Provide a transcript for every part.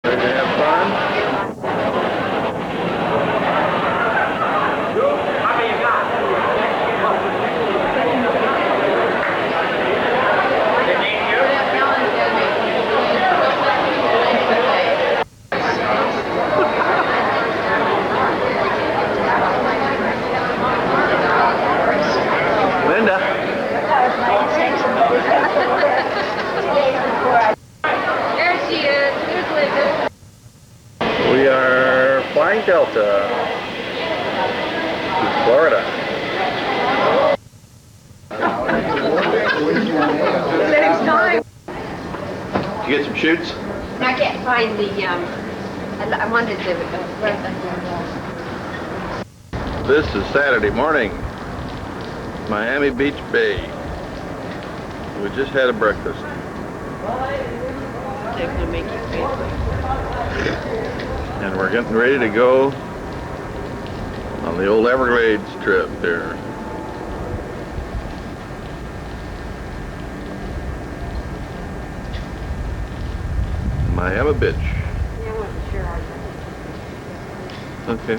Ready to have fun? Linda. There she is. Here's Linda. We are flying Delta to Florida. Same time. Did you get some shoots? I can't find the, I wanted to, This is Saturday morning, Miami Beach Bay. We just had a breakfast. they're going to make you pay for it. And we're getting ready to go on the old Everglades trip there. Miami Beach. Yeah, I wasn't sure. Okay.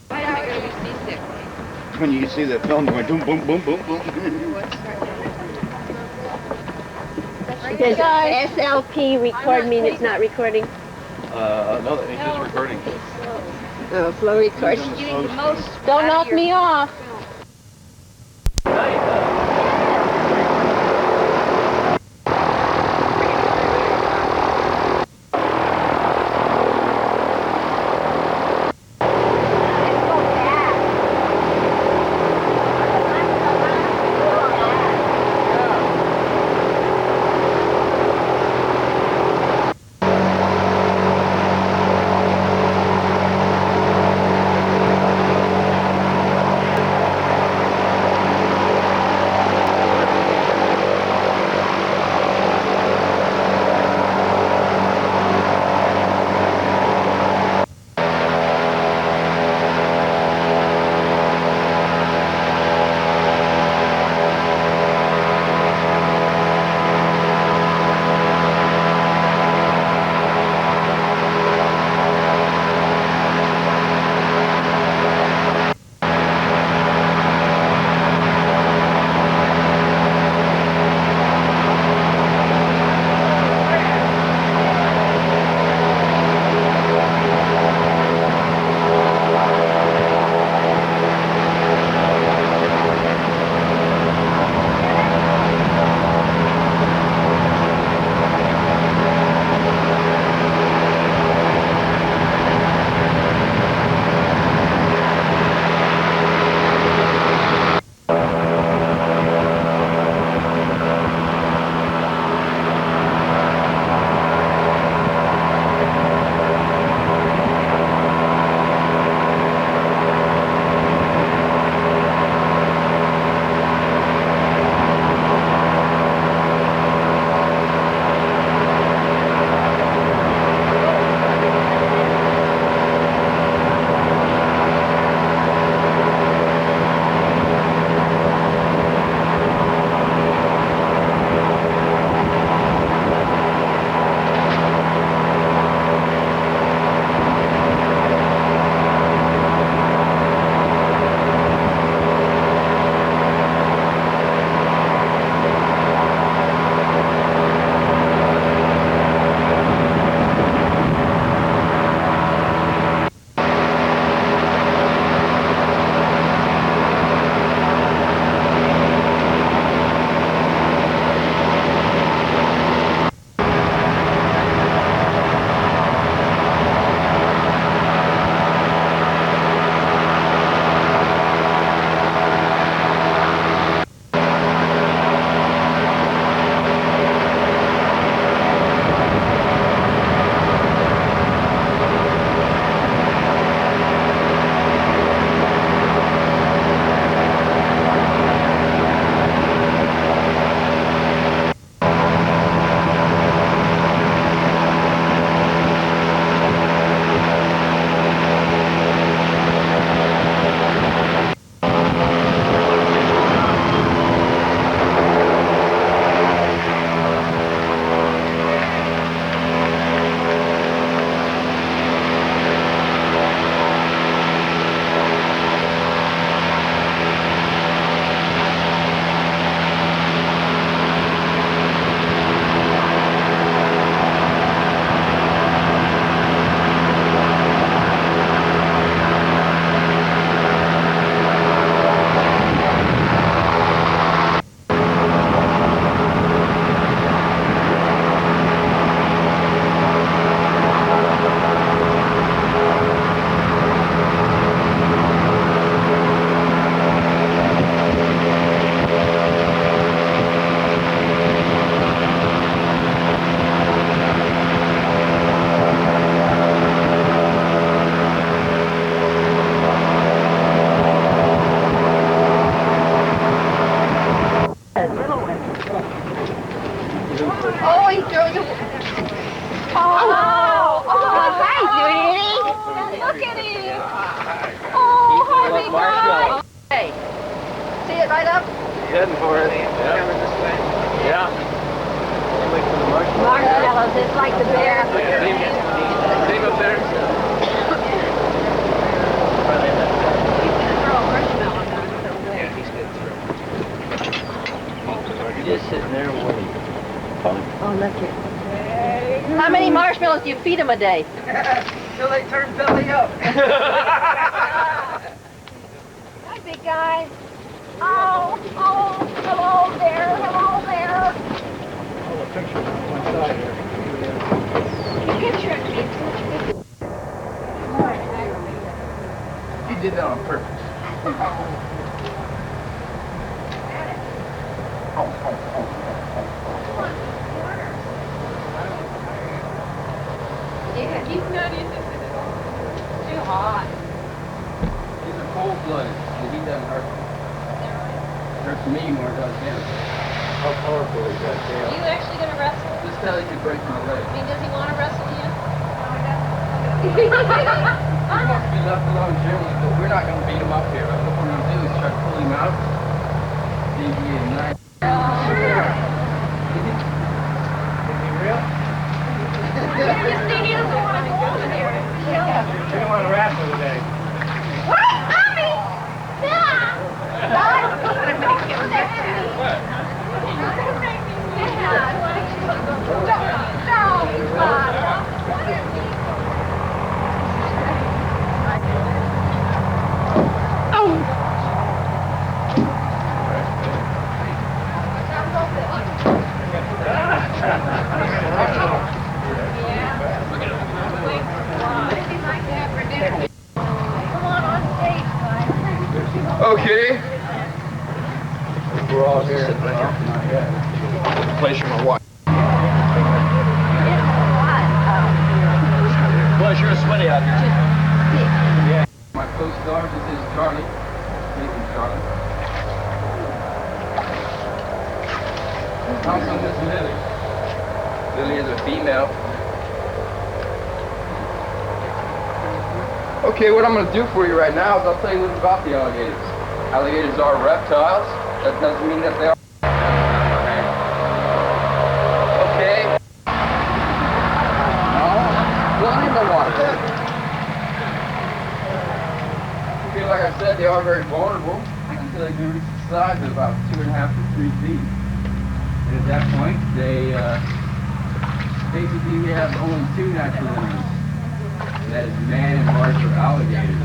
Why am I going to be seasick? When you see that film going boom, boom, boom, boom, boom. Does SLP record mean it's not recording? No, it's just recording. Oh, flow record. Getting the most Don't knock me off. Hi, sweetie. Look at him. Oh, hi, big guy. Hey, see it right up? Heading for it. Yeah. Wait for the marshmallow. Marshmallows, it's like the bear. See him up there? Just sitting there waiting. Oh, look here. How many marshmallows do you feed him a day? Till they turn belly up. Hi, big guy. Oh, hello there, hello there. Oh, a picture on one side here. Picture it. You did that on purpose. Yeah, he's not interested at all. Too hot. He's a cold-blooded, and he doesn't hurt. Hurts me more than it does him. How powerful is that Are tail? you actually going to wrestle? This tail he could break my leg. I mean, does he want to wrestle you? He wants to be left alone generally, but we're not going to beat him up here. What we're going to do is try to pull him out. See if he get a knife. Sure. You You see, he doesn't want to go over there. don't want to wrestle today. What? Mommy! Yeah! Okay. We're all here. The place for my wife. Boy, sure sweaty out here. Yeah. My co-star, this is Charlie. Nathan Charlie. Thompson, this is Lily. Lily is a female. Okay, what I'm going to do for you right now is I'll tell you a little about the alligators. Alligators are reptiles. That doesn't mean that they are. Okay. Now, going in the water. Okay, like I said, they are very vulnerable until they do reach the size of about 2.5 to 3 feet. And at that point, they basically have only two natural enemies. And that is man and larger alligators.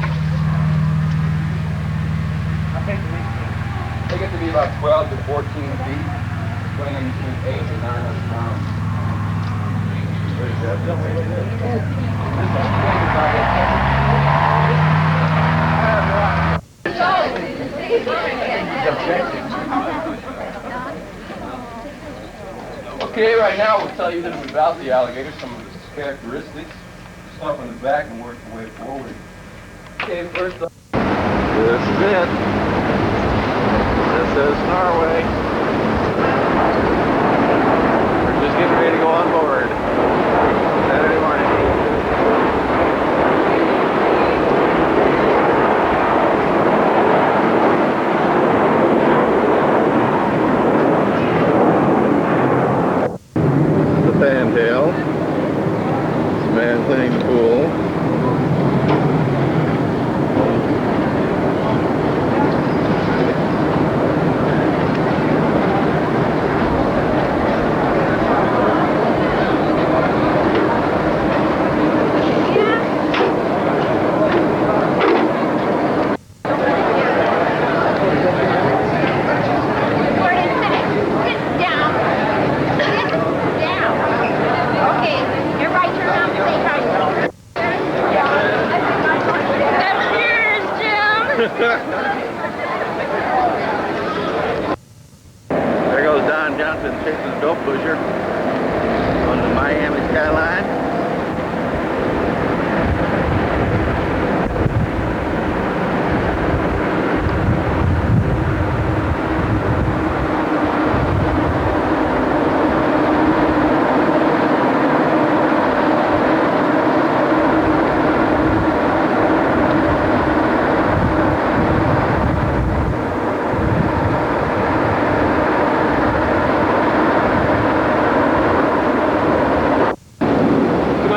They get to be about 12 to 14 feet, weighing between 8 and 900 pounds. What is that? Okay, right now we'll tell you a little bit about the alligator, some of its characteristics. Start from the back and work your way forward. Okay, first up. This is it. This is Norway. We're just getting ready to go on board. Saturday morning. The fantail. It's a man cleaning the pool.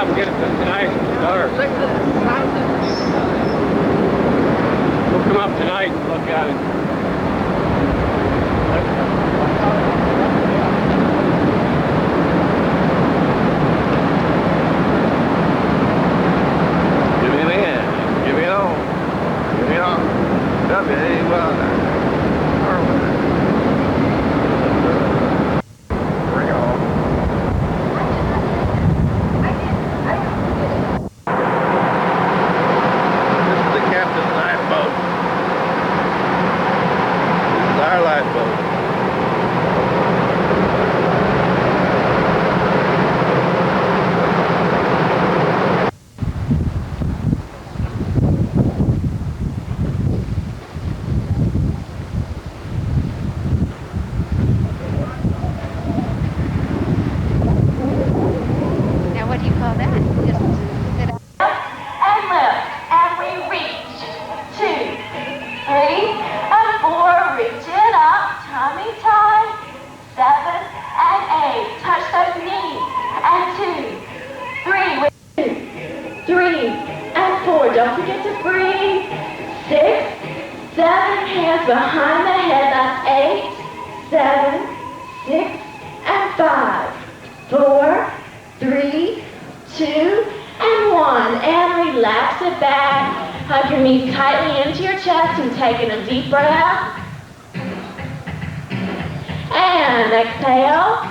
come get it tonight. Dark. Look at this. Thompson. We'll come up tonight and look at it. Give me an in. Give me an on. Give me an on. W-A-Y. Bring it on. This is the captain's lifeboat. This is our lifeboat. Now what do you call that? Just sit up. And lift, and we reach. 2, 3, and 4, reach it up, tummy tight. 7 and 8, touch those knees. And 2, 3, 3 and 4, don't forget to breathe. 6, 7, hands behind the head, that's 8, 7, 6, and 5, 4, 3, 2, and 1. And relax it back. Hug your knees tightly into your chest and taking a deep breath. And exhale.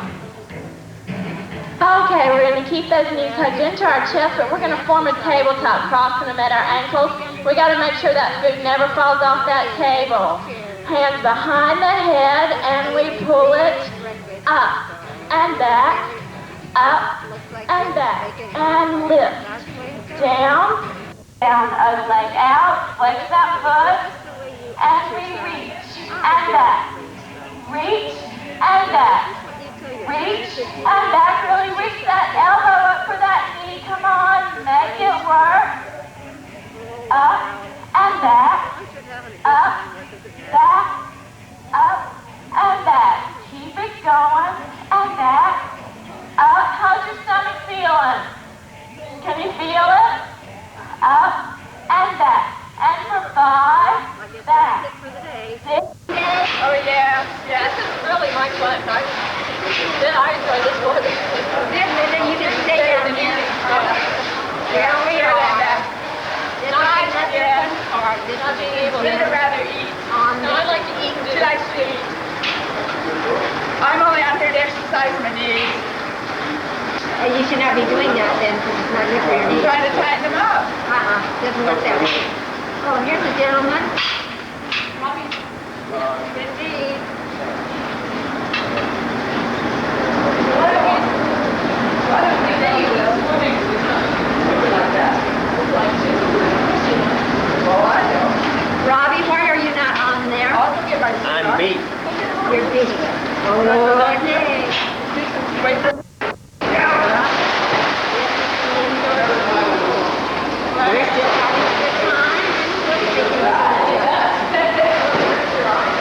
Okay, we're going to keep those knees hugged into our chest, but we're going to form a tabletop, crossing them at our ankles. We got to make sure that food never falls off that table. Hands behind the head, and we pull it up and back, up and back, and lift. Down, a leg out, flex that foot, and we reach and back. Reach and back. Reach and back, really reach that elbow up for that knee. Come on, make it work. Up and back. Up, back, up and back. Keep it going and back. Up, how's your stomach feeling? Can you feel it? Up and back. And for 5, back. 6. Oh yeah. Yeah, this is really my fun. I enjoy this one. Then you can stay down here. Yeah, we are. Did I be able to rather eat? No, I like to eat. Should I sleep? I'm only out here to exercise my knees. You should not be doing that then, because it's not good for your I'm knees. trying to tighten them up. Doesn't work that way. Oh, here's a gentleman. Indeed. Why don't we leave this swimming like that? Well, I know. Robbie, why are you not on there? I'll go get my I'm me. You're busy. Oh, okay. Wait for We're still having a good time. What do you think about it? Come on.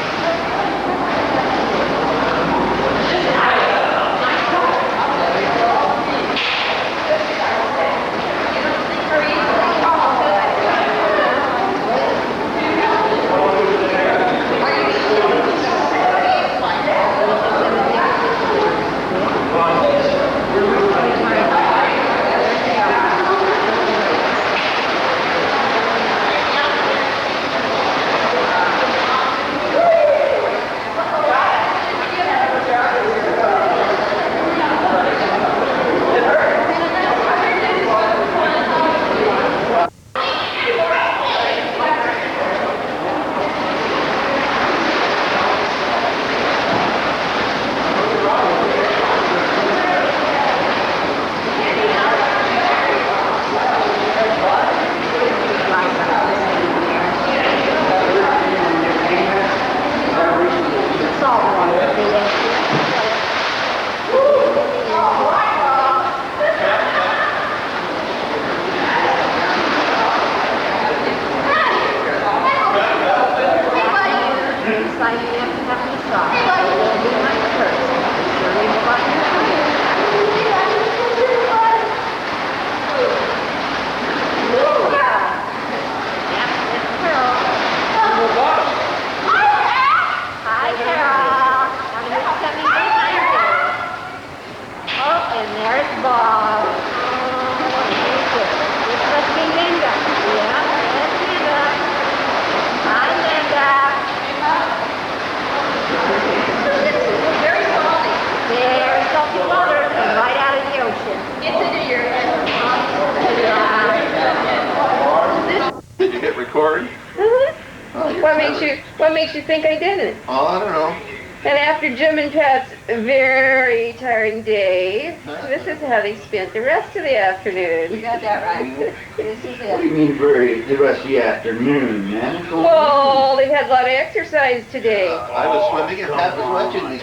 makes you think I didn't? Oh, I don't know. And after Jim and Pat's very tiring day, this is how they spent the rest of the afternoon. You got that right. This is What do it. you mean for the rest of the afternoon, man? Well, they've had a lot of exercise today. I was swimming and Pat was watching me.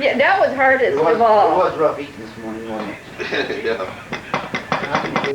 Yeah, that was hardest It was, of all. it was rough eating this morning, wasn't it? Yeah.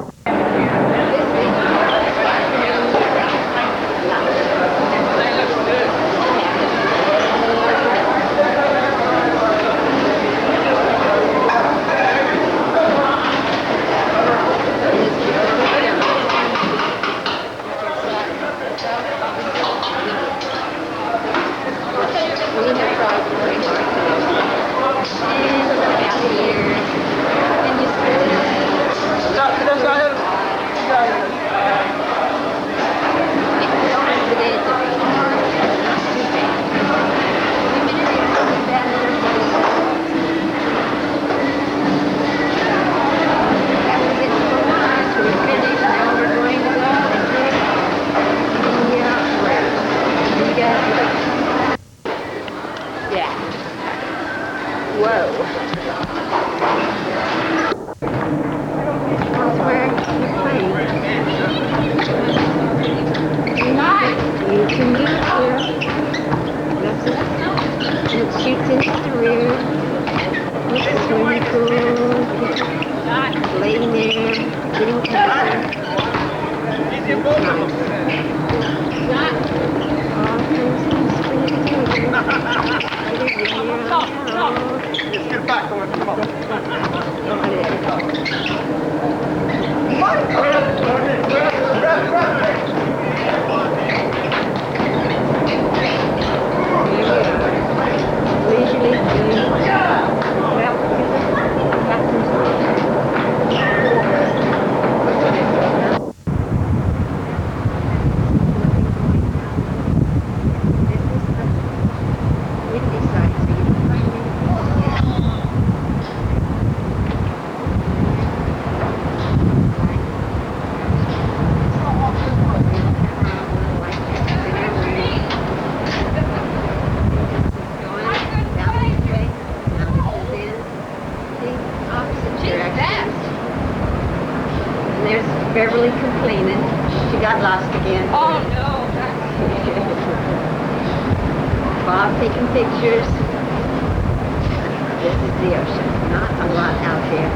Beverly complaining. She got lost again. Oh, no. Bob taking pictures. This is the ocean. Not a lot out here.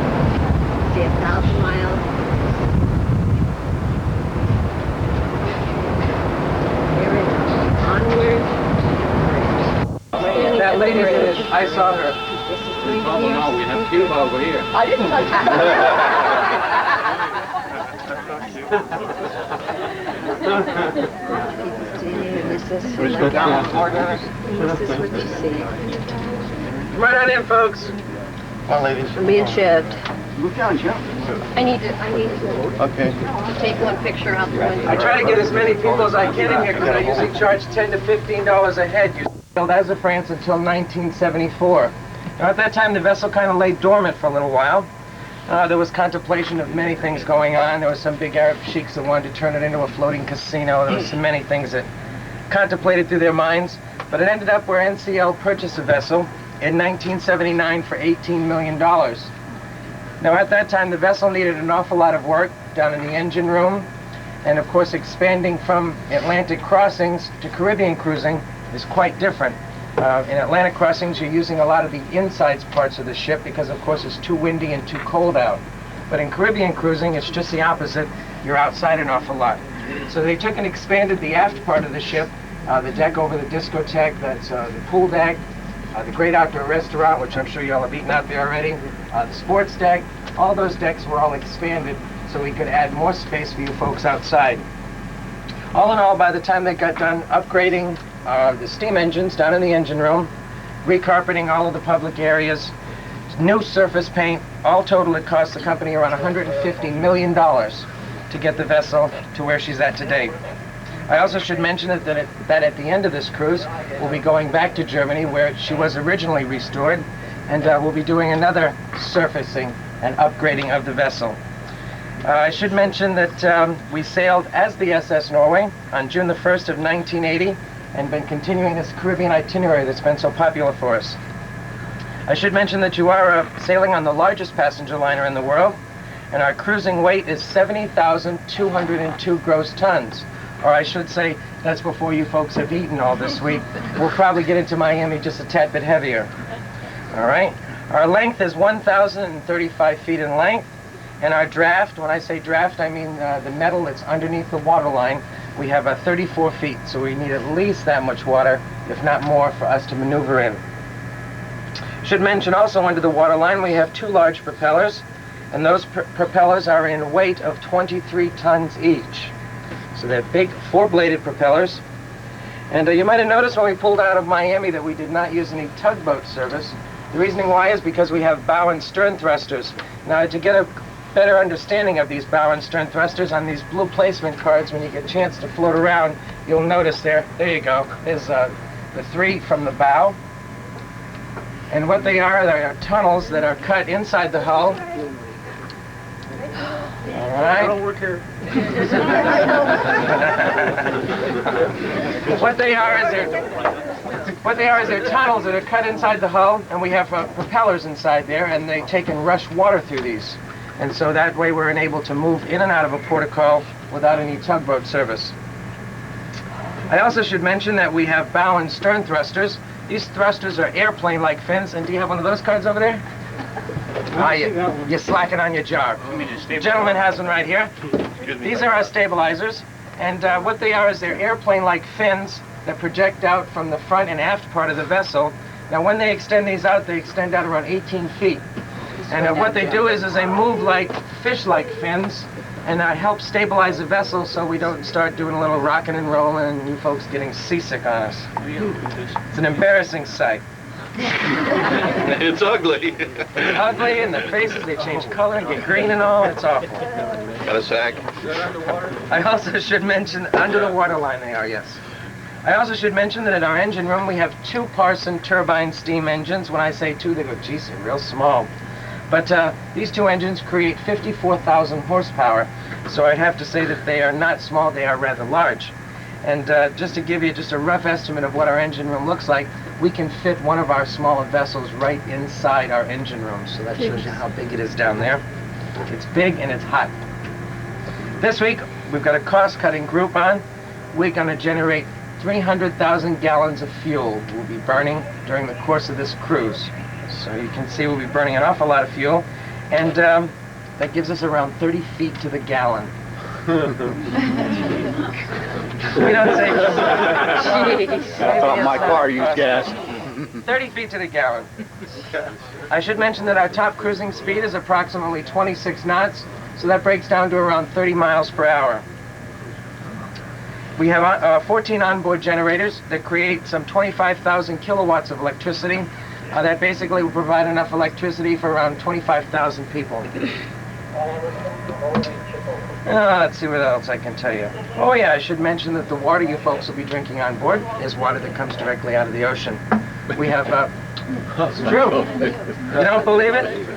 See 1,000 miles. Here it is. Onward. That lady is, I saw her. This is going to Oh, be no, we have Cuba over here. I didn't touch it. This is This what you see. Right on in, folks. Hi, ladies. Me and Chev. Look down, Joe. I need to Okay. take one picture out the window. I try to get as many people as I can in here because I usually charge $10 to $15 a head. You sailed as a France until 1974. Now, at that time, the vessel kind of lay dormant for a little while. There was contemplation of many things going on. There was some big Arab sheiks that wanted to turn it into a floating casino. There was so many things that contemplated through their minds. But it ended up where NCL purchased the vessel in 1979 for $18 million. Now, at that time, the vessel needed an awful lot of work down in the engine room. And of course, expanding from Atlantic crossings to Caribbean cruising is quite different. In Atlantic crossings, you're using a lot of the insides parts of the ship because, of course, it's too windy and too cold out. But in Caribbean cruising, it's just the opposite. You're outside an awful lot. So they took and expanded the aft part of the ship, the deck over the discotheque, that's the pool deck, the great outdoor restaurant, which I'm sure you all have eaten out there already, the sports deck. All those decks were all expanded so we could add more space for you folks outside. All in all, by the time they got done upgrading the steam engines down in the engine room, recarpeting all of the public areas, new surface paint, all total it cost the company around $150 million to get the vessel to where she's at today. I also should mention that at the end of this cruise, we'll be going back to Germany where she was originally restored, and we'll be doing another surfacing and upgrading of the vessel. I should mention that we sailed as the SS Norway on June the 1st of 1980 and been continuing this Caribbean itinerary that's been so popular for us. I should mention that you are sailing on the largest passenger liner in the world, and our cruising weight is 70,202 gross tons. Or I should say, that's before you folks have eaten all this week. We'll probably get into Miami just a tad bit heavier. All right? Our length is 1,035 feet in length, and our draft, when I say draft, I mean the metal that's underneath the waterline, we have 34 feet, so we need at least that much water, if not more, for us to maneuver in. Should mention also under the waterline we have 2 large propellers, and those propellers are in weight of 23 tons each. So they're big 4-bladed propellers. And you might have noticed when we pulled out of Miami that we did not use any tugboat service. The reasoning why is because we have bow and stern thrusters. Now, to get a better understanding of these bow and stern thrusters, on these blue placement cards, when you get a chance to float around, you'll notice there you go, there's the 3 from the bow. And what they are tunnels that are cut inside the hull. All right. I don't work here. What they are is they're tunnels that are cut inside the hull, and we have propellers inside there, and they take and rush water through these. And so that way we're able to move in and out of a port of call without any tugboat service. I also should mention that we have bow and stern thrusters. These thrusters are airplane-like fins, and do you have one of those cards over there? You're slacking on your job. The gentleman has one right here. These are our stabilizers, and what they are is they're airplane-like fins that project out from the front and aft part of the vessel. Now, when they extend these out, they extend out around 18 feet. And what they do is they move like fish-like fins, and help stabilize the vessel so we don't start doing a little rocking and rolling and you folks getting seasick on us. It's an embarrassing sight. It's ugly. It's ugly, and the faces, they change color and get green and all. It's awful. Got a sack? I also should mention, under the waterline they are, yes. I also should mention that in our engine room we have 2 Parson turbine steam engines. When I say 2, they go, geez, they're real small. But these 2 engines create 54,000 horsepower, so I'd have to say that they are not small, they are rather large. And just to give you just a rough estimate of what our engine room looks like, we can fit one of our smaller vessels right inside our engine room, so that shows you how big it is down there. It's big and it's hot. This week, we've got a cost-cutting group on. We're going to generate 300,000 gallons of fuel we'll be burning during the course of this cruise. So you can see we'll be burning an awful lot of fuel, and that gives us around 30 feet to the gallon. We don't say. I thought my car used gas. 30 feet to the gallon. I should mention that our top cruising speed is approximately 26 knots, so that breaks down to around 30 miles per hour. We have 14 onboard generators that create some 25,000 kilowatts of electricity. That basically will provide enough electricity for around 25,000 people. Let's see what else I can tell you. Oh yeah, I should mention that the water you folks will be drinking on board is water that comes directly out of the ocean. We have, it's true. You don't believe it?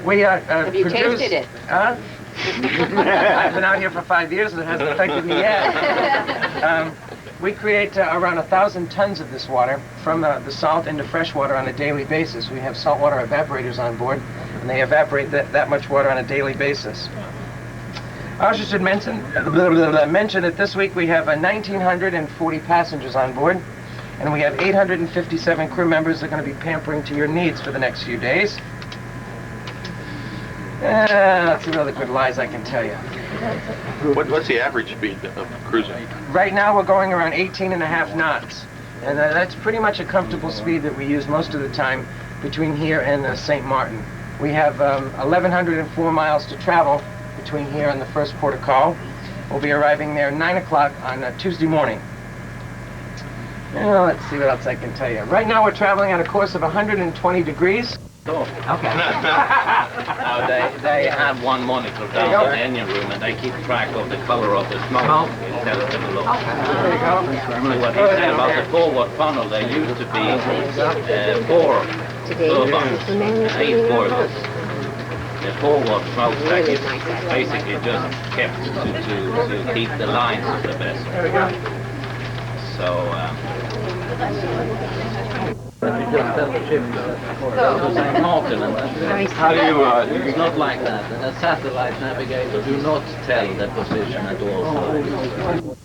We Have you tasted it? Huh? I've been out here for 5 years and it hasn't affected me yet. We create around 1,000 tons of this water from the salt into fresh water on a daily basis. We have saltwater evaporators on board, and they evaporate that much water on a daily basis. I also should mention that this week we have 1,940 passengers on board, and we have 857 crew members that are going to be pampering to your needs for the next few days. Let's see what other good lies I can tell you. What's the average speed of cruising? Right now we're going around 18.5 knots. And that's pretty much a comfortable speed that we use most of the time between here and St. Martin. We have 1,104 miles to travel between here and the first port of call. We'll be arriving there 9 o'clock on Tuesday morning. Let's see what else I can tell you. Right now we're traveling on a course of 120 degrees. Okay. Now they have one monitor down in the engine room, and they keep track of the color of the smoke instead of the below. There you go. What he said about the forward funnel, there used to be 4 turbines, 8 boilers. The forward smoke stack is basically just kept to keep the lines of the vessel. There we go. So you just tell the ship to St. Martin, and How do you, it's not like that. A satellite navigator do not tell the position at all times.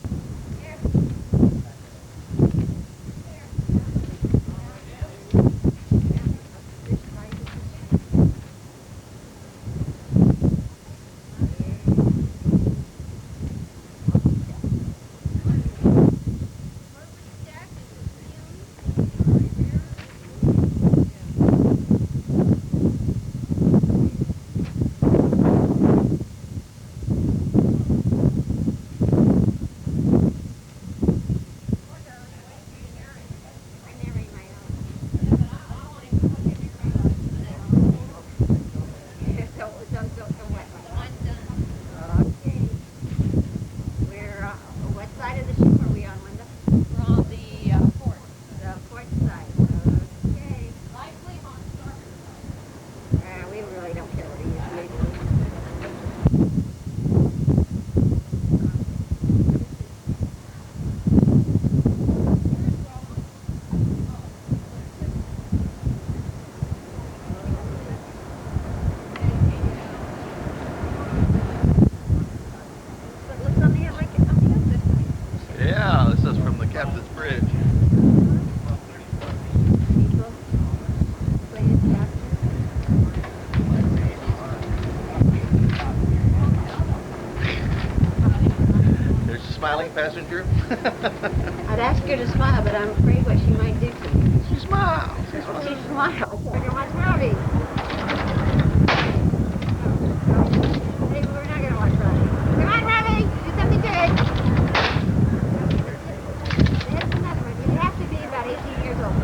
Yeah, this is from the Captain's Bridge. There's a smiling passenger. I'd ask her to smile, but I'm afraid what she might do to me. She smiles. She smiles. Look at my howdy. Hey, we're not going to watch Robbie. Come on, Robbie! Do something good! That's another one. You have to be about 18 years old.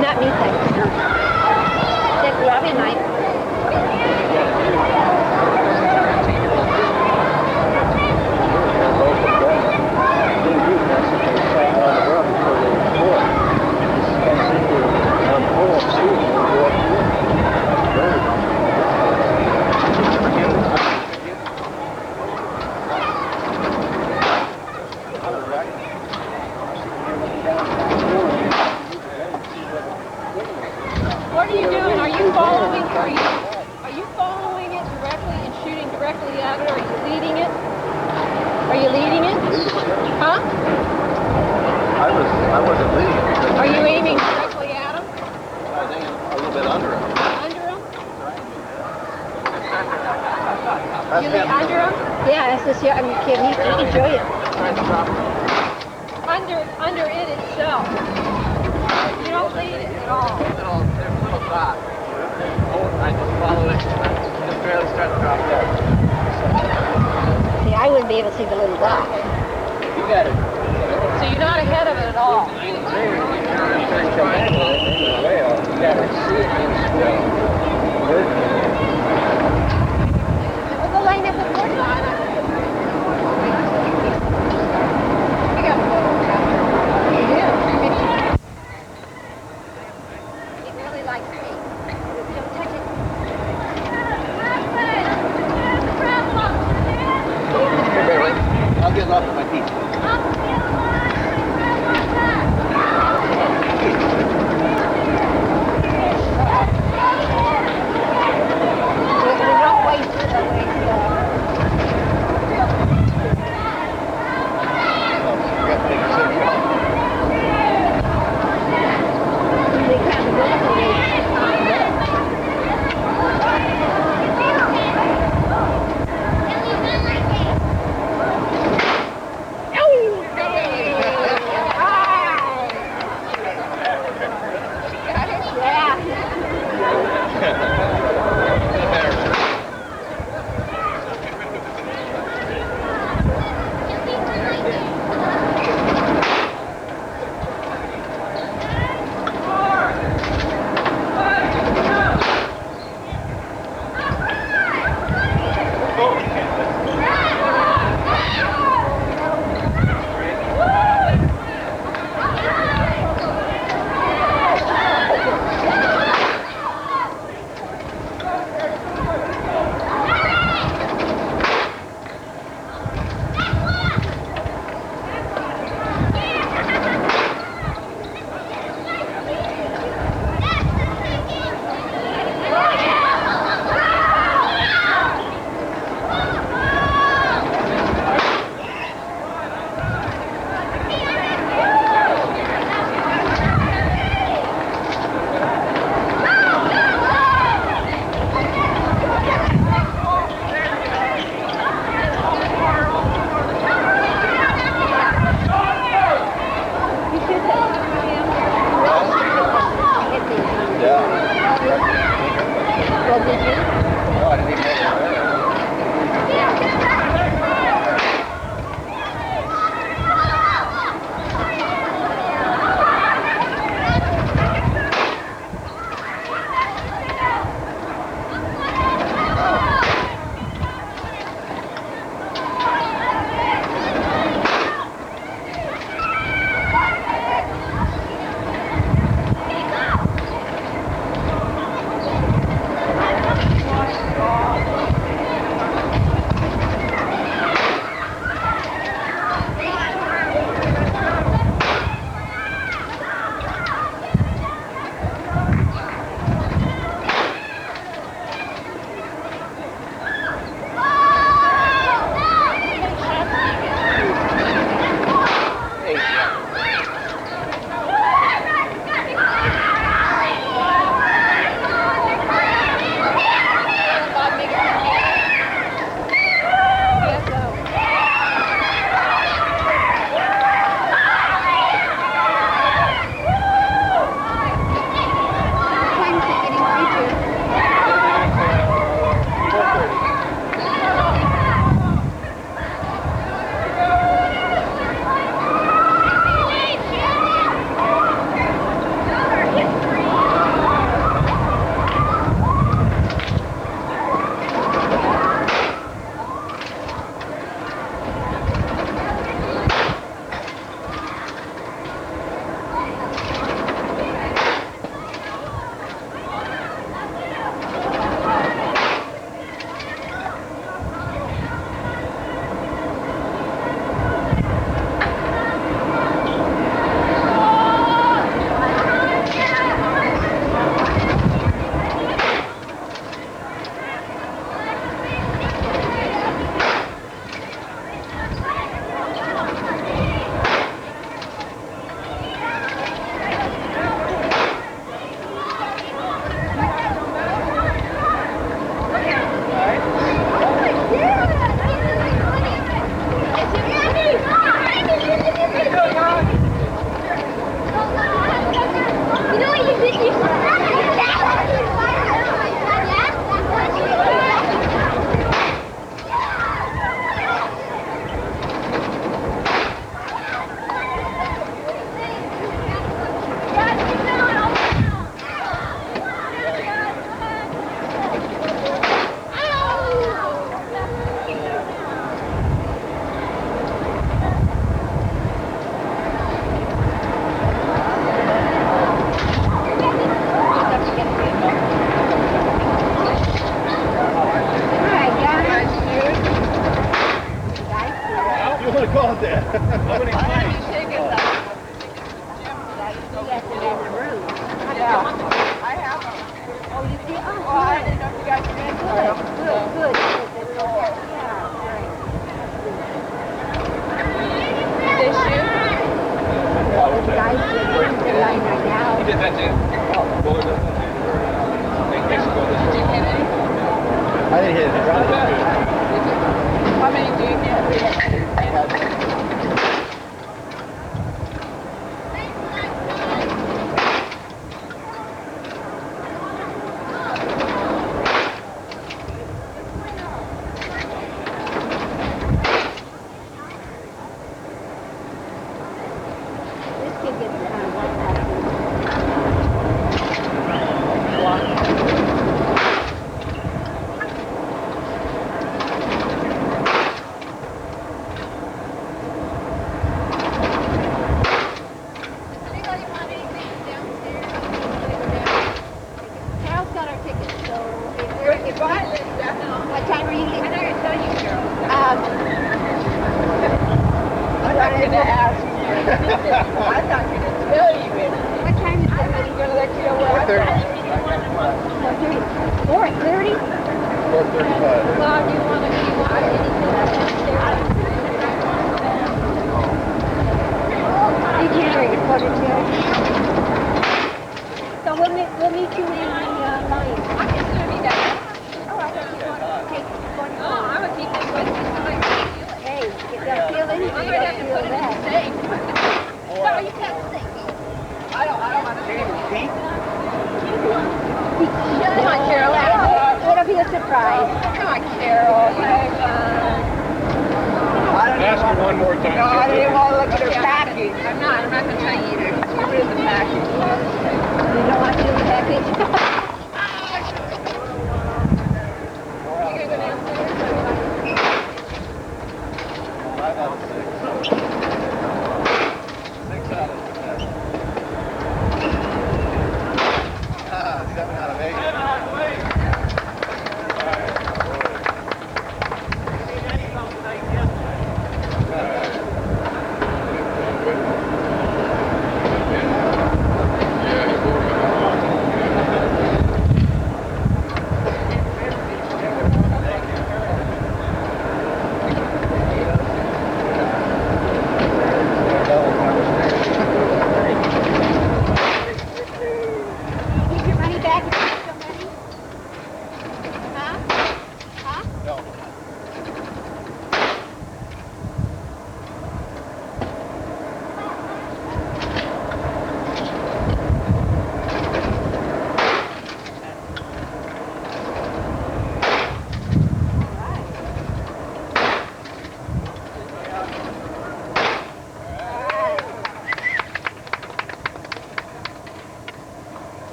Not me, thanks. That's Robbie and I. What are you doing? Are you following? Are you following it directly and shooting directly at it? Or are you leading it? Are you leading it? Huh? I wasn't leading. Are you aiming directly at him? I think a little bit under him. Under him? You lead under him? Yeah, that's this year. I'm kidding. He enjoy it. Under it itself. You don't lead it at all. Little dot. I just follow it. Just barely start to drop down. See, I wouldn't be able to see the little dot. You got it. So you're not ahead of it at all. You gotta see it in swing. We'll go line up with Gordon. I got it. Yeah. It really likes me. Don't touch it. Here, Beverly. I'll get it off with my teeth. We don't waste it. They kind of go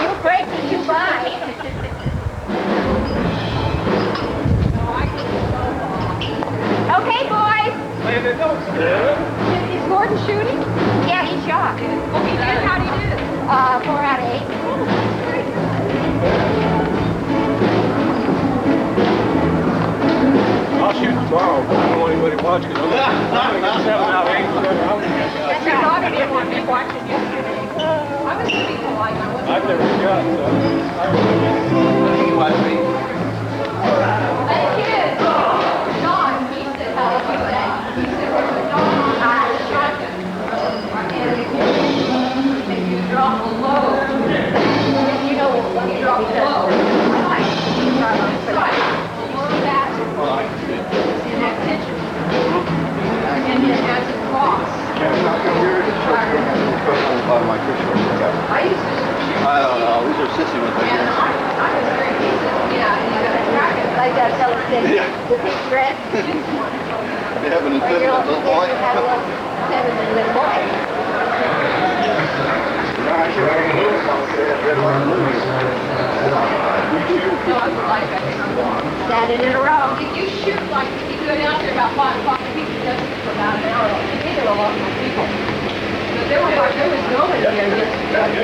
You break it, you buy. Is Gordon shooting? Yeah, he shot. Oh, he did? How do you do? 4 out of 8. I'll shoot tomorrow, but I don't want anybody watching. I'm gonna get 7 out of 8. That's your daughter didn't want me watching yesterday. I was going to be polite. I've never shot, so. Hey, kids. John, he said, how did you say? He said, where's the dog? I shot him. And you drop a load. You know, when you drop it low. Right. You see that? It's in that picture. And it has a cross. I used to shoot. I don't know. These are sissy ones. And I was very decent. Yeah, and you got to track it. Like that fellow said, Yeah. the big dress. They have an Or infinite your little little boy. kid had a little feminine little boy. So I was like, Standing in a row. if you shoot like, if you go down there about 5 o'clock, people does it for about an hour. They did a lot of people. But there was nobody there yesterday.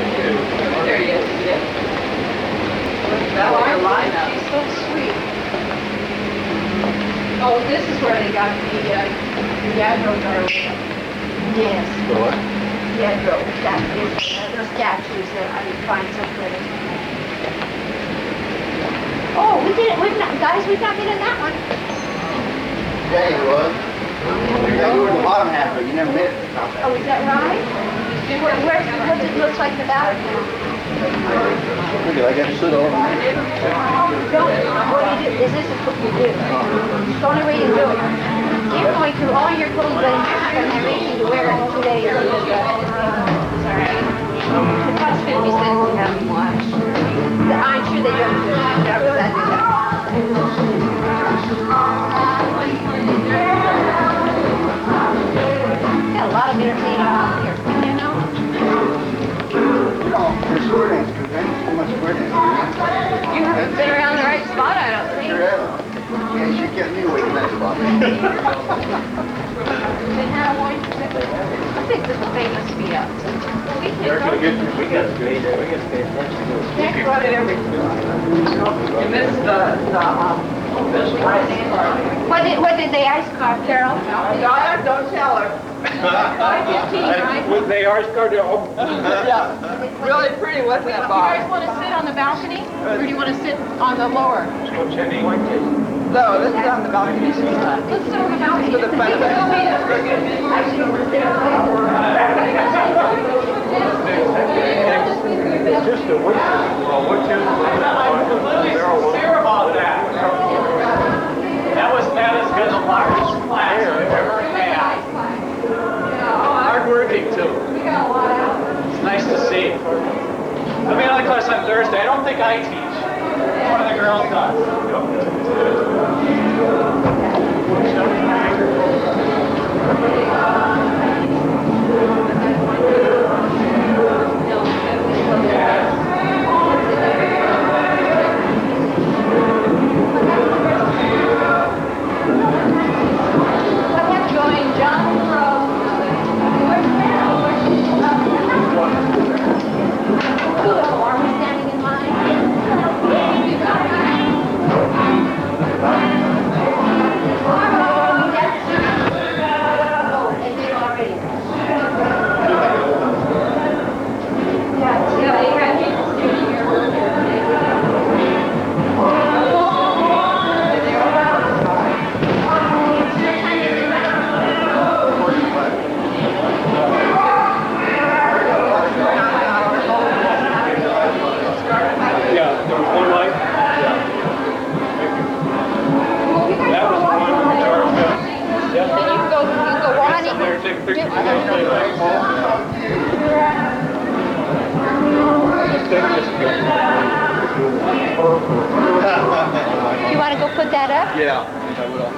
There yesterday. That was a lineup. She's so sweet. Oh, this is where they got the Yadro garden. Yes. What? Yadro. That is the statues that I find so pretty. Oh, we did it. Guys, we've not been in that one. Yeah, he was. Yeah, you were in the bottom half, but you never made it to the top half. Oh, is that right? What does it look like the battlefield? Look at I got to sit over there. Don't. What do you do? Is this what you do? It's the only way you do it. You're going through all your clothes and have anything to wear in 2 days. Sorry. It costs 50 cents to have them watch. I'm sure they don't do that. Got a lot of entertaining out here, you know? You know, for square dance, because then too much square dance. You haven't been around the right spot, I don't think. Sure have. Yeah, she kept me away from that spot. I think this is famous for you. They're gonna get, we got to pay attention to it. Can't run it every. You missed What did they ice carve, Carol? Donna, don't tell her. 5:15, right? With the ours card, Yeah, really pretty, wasn't it, You Bob? guys want to sit on the balcony, or do you want to sit on the lower? No, this is on the balcony. Let's sit on the balcony. For the fun of just a week. Well, what's your? About that. That was Madison's largest class we've ever had. Hard-working, too. It's nice to see. I'll be on the class on Thursday. I don't think I teach. One of the girls You want to go put that up? Yeah, I will.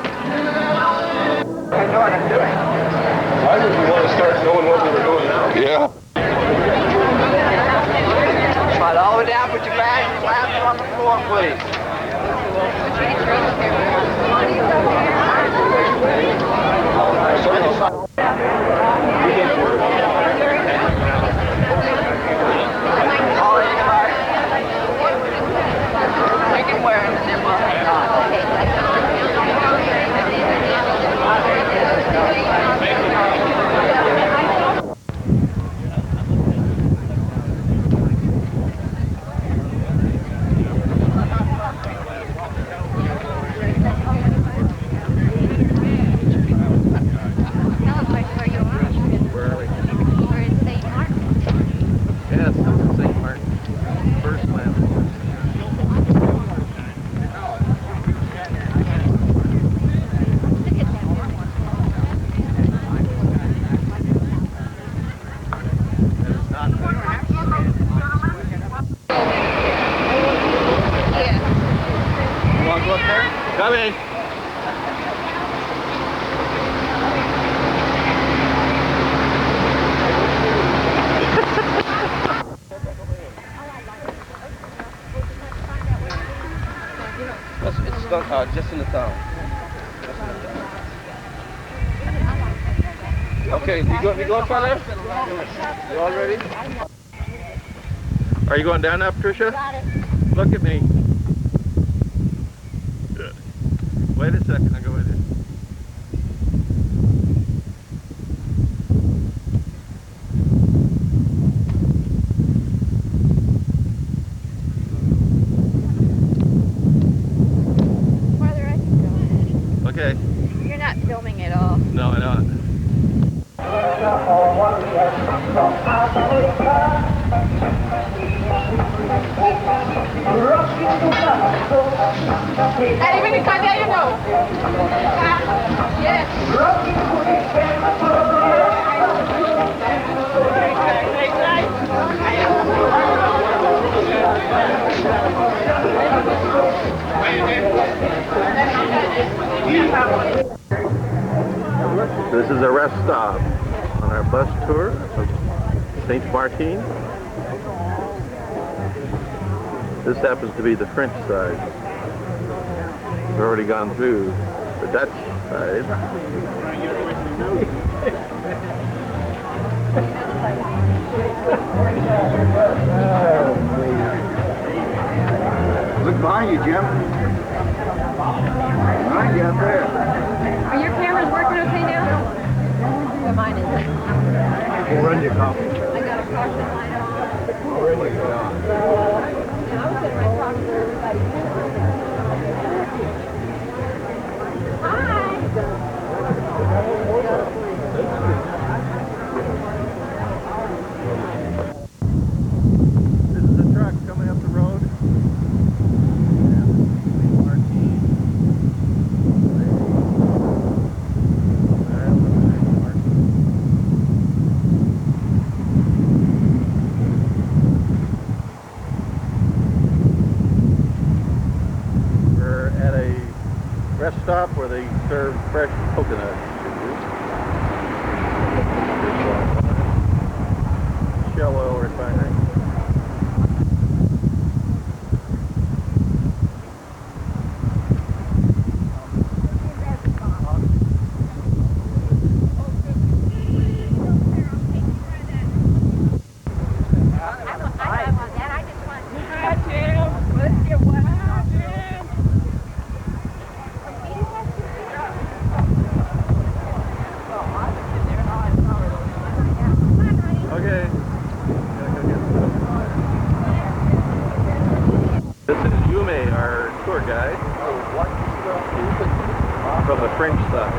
I know what I'm doing. Why would we want to start knowing what we were doing now? Yeah. Slide all the way down, put your bag and flaps on the floor, please. Sorry, up there? Coming. It's just in the town. Okay, you going further? You all ready? Are you going down now, Patricia? Got it. Look at me. Good. Wait a second, I'll go with you. Farther I can go. Okay. You're not filming at all. No, I don't. Eddie, when you come there, you know. Yes. This is a rest stop on our bus tour of St. Martin. This happens to be the French side. We've already gone through the Dutch side. Look behind you, Jim. Behind you up there. Are your cameras working okay now? Yeah, mine is. We'll run your coffee. I got a caution light on. We'll run your coffee. I was going to talk to everybody. This is a truck coming up the road. We're at a rest stop where they serve fresh coconut. Shell oil refinery. Okay. This is Yume, our tour guide, from the French side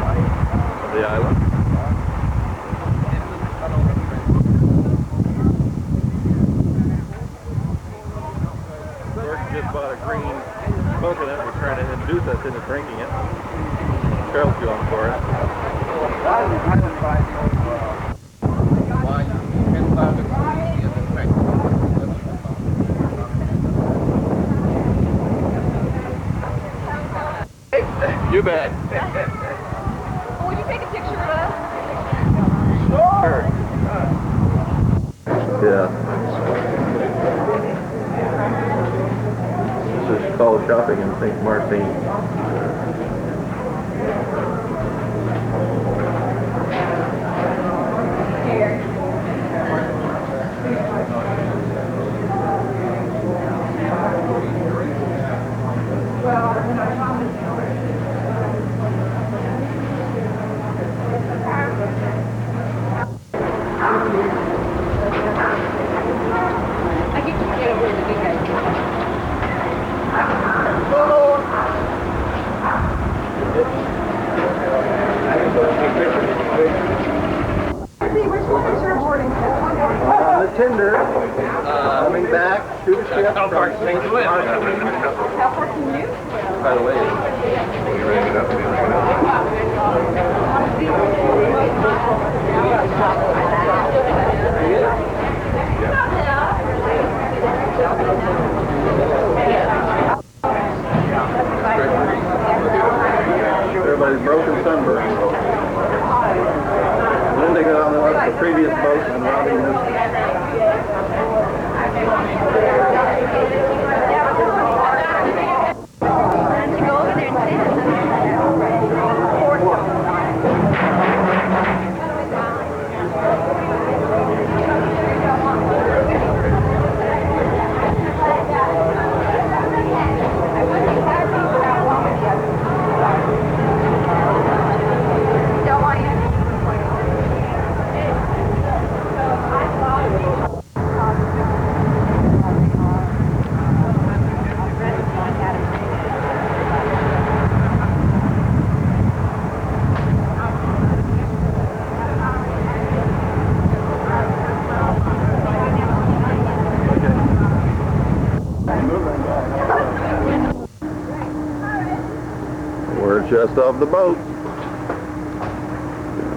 of the island. George just bought a green coconut. We're trying to induce us into drinking it. Carol's going for it. You bet. Oh, will you take a picture of us? Sure. Yeah. This is called shopping in St. Martin. I get to get over the big guy. On the tender, coming back to the ship. How far can you do it? How far can you? By the way, Yeah. his broken sunburn. Then they got on the previous boat and Robbie missed it. Go over there and say We're just off the boat.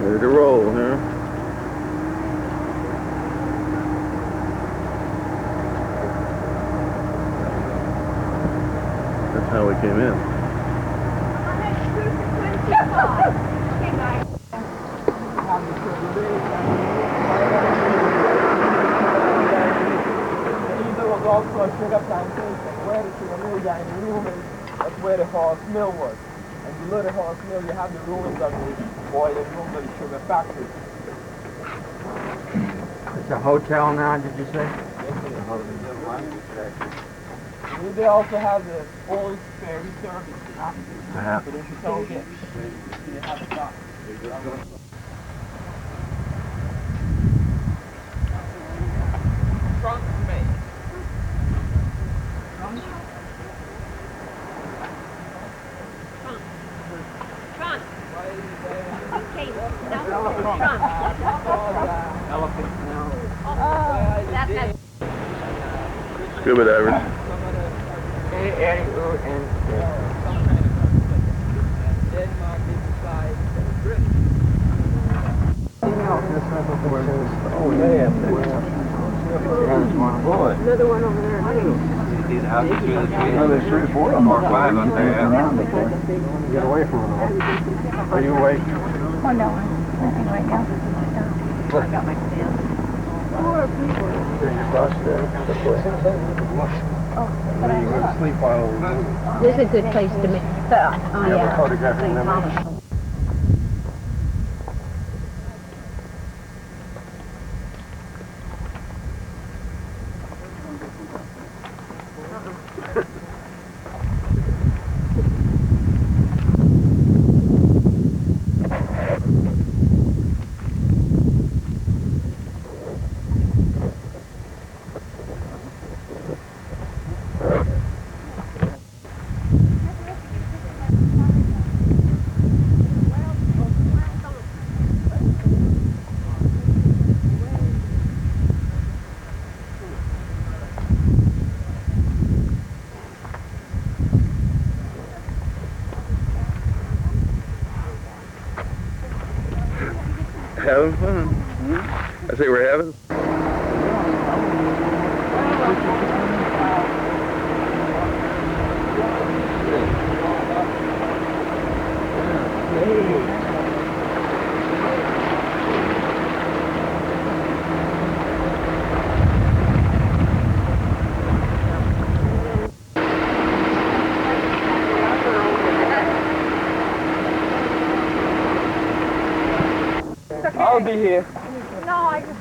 Ready to roll here. That's how we came in. That's where the horse mill was. And below the horse mill, you have the ruins of the boiling room of the sugar factory. It's a hotel now, did you say? They also have the old ferry service. Yeah. But if you don't get, they have a dock. Front May. Front. Okay, no, front. Elephant now. That's it. Scuba divers. Denmark is the size of Britain. Oh, yeah. Boy. another one over there. These houses through the trees. Oh, there's 3 or 4 of them. Or 5 up there, yeah. Get away from them. Are you awake? Oh no, I'm sleeping right now. I got my stand. Poor people. Sleep while This is a good place to make. Oh yeah. photographing them. Having fun. I say we're having. I'll be here. No, I just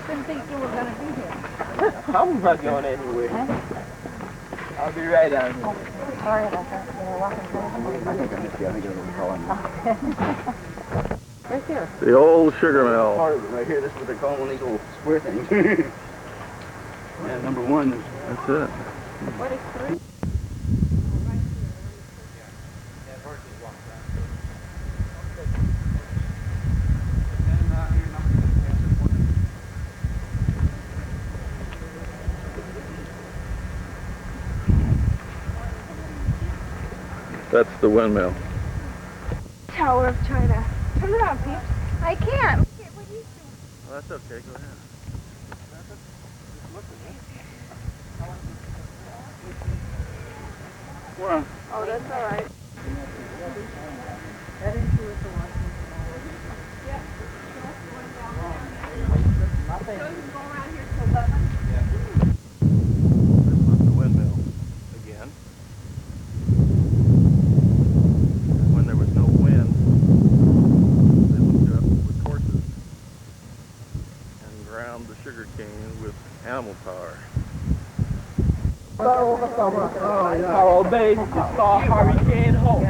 didn't think you were going to be here. I'm not going anywhere. I'll be right down here. Sorry about that. You were walking right here. The old sugar mill. Part of it right here. This is what they call one of these little square things. Yeah, number 1 is. That's it. What is 3? That's the windmill. Tower of China. Turn it on, peeps. I can't. Well, that's okay. Go ahead. Oh, that's all right. Coral Bay, you saw Hurricane Hope.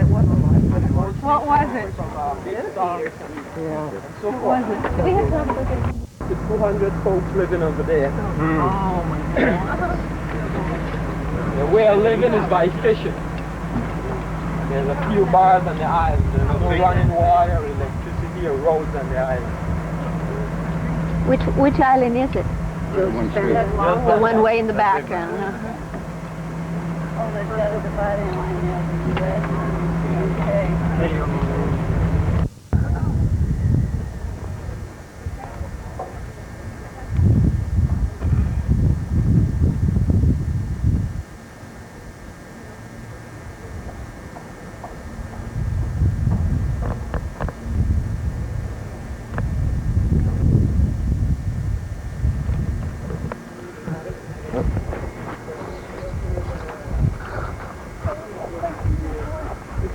What was it? Yeah. So What was it? Do we have time for this? 200 folks living over there. Oh my God. The way of living is by fishing. There's a few bars on the island. There's no running water, electricity, or roads on the island. Which island is it? Just one street. The one way in the background. Oh, they've got a dividing line there. Okay.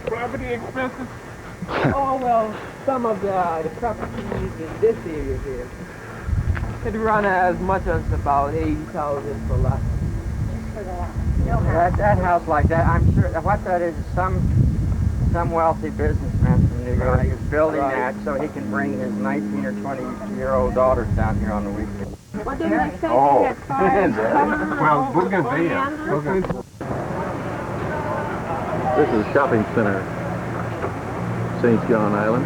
Property expenses? Oh, well, some of the properties in this area here could run as much as about 80,000 for lot. That house like that, I'm sure, what that is some wealthy businessman from New York is building that so he can bring his 19 or 20-year-old daughters down here on the weekend. What did I say? Oh. They had fires coming Well, on Bougainvillea. Oleander? This is a shopping center, St. John Island.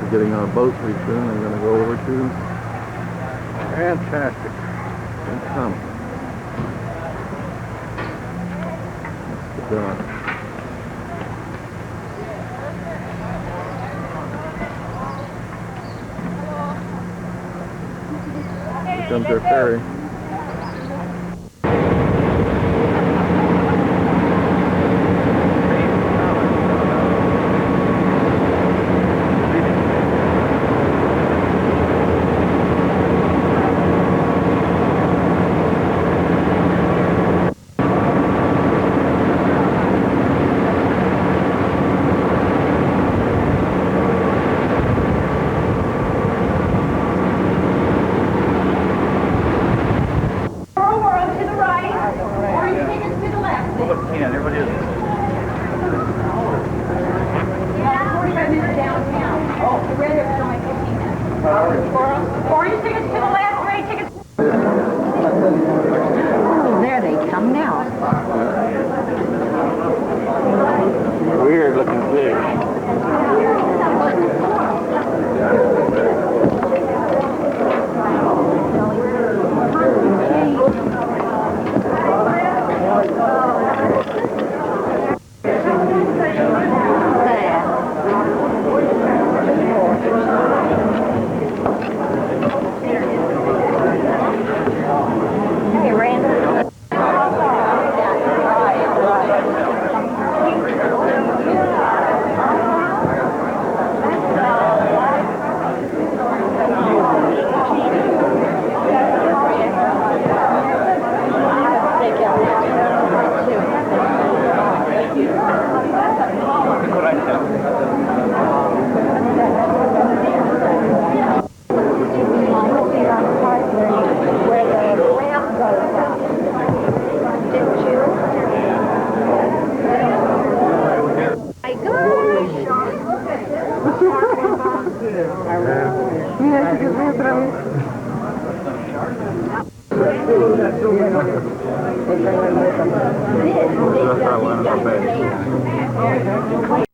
We're getting on a boat pretty soon. I'm going to go over to Fantastic. Thompson. Let's get on. Here comes our ferry. There they come now. Weird looking fish. Hey, Randy. That's our line of our base.